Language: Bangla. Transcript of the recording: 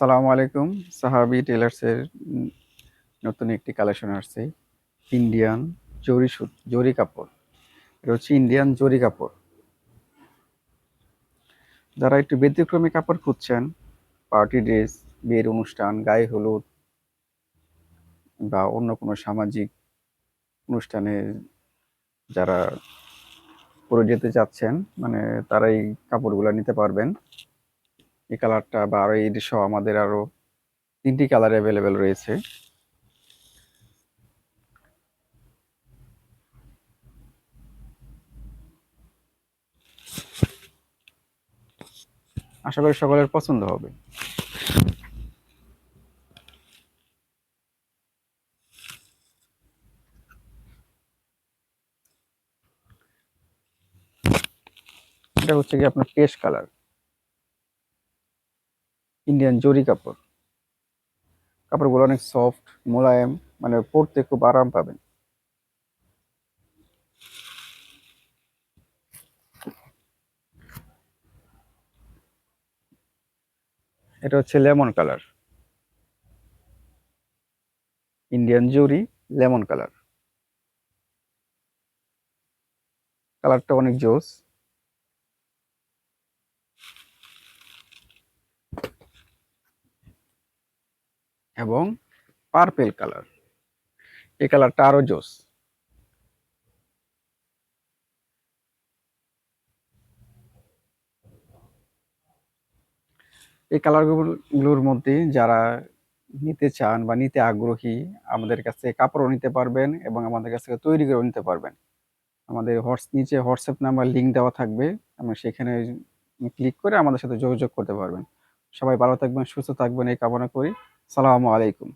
সালামু আলাইকুম। সাহাবী টেলার্সের উম নতুন একটি কালেকশন আসছে। ইন্ডিয়ান জরি কাপড়। এটা হচ্ছে ইন্ডিয়ান জরি কাপড়। যারা একটু ব্যতিক্রমী কাপড় খুঁজছেন, পার্টি ড্রেস, বিয়ের অনুষ্ঠান, গায়ে হলুদ বা অন্য কোনো সামাজিক অনুষ্ঠানে যারা পরে যেতে চাচ্ছেন, মানে তারা এই কাপড়গুলা নিতে পারবেন। এই কালারটা বা আরো এই সহ আমাদের আরো ৩ টি কালার এভেইলেবল রয়েছে। আশা করি সকলের পছন্দ হবে। এটা হচ্ছে কি আপনার পেস্ট কালার, ইন্ডিয়ান জরি কাপড়। কাপড়গুলো অনেক সফট, মোলায়েম, মানে পরতে খুব আরাম পাবেন। এটা হচ্ছে লেমন কালার, ইন্ডিয়ান জরি, লেমন কালার। কালারটা অনেক জোস। এবং পার্পেল কালার, এই কালারটা আরো জোস। এই কালারগুলোর মধ্যে যারা নিতে চান বা নিতে আগ্রহী, আমাদের কাছ থেকে কাপড়ও নিতে পারবেন এবং আমাদের কাছ থেকে তৈরি করেও নিতে পারবেন। আমাদের নিচে হোয়াটসঅ্যাপ নাম্বার লিংক দেওয়া থাকবে, আমরা সেখানে ক্লিক করে আমাদের সাথে যোগাযোগ করতে পারবেন। সবাই ভালো থাকবেন, সুস্থ থাকবেন এই কামনা করি। সালামু আলাইকুম।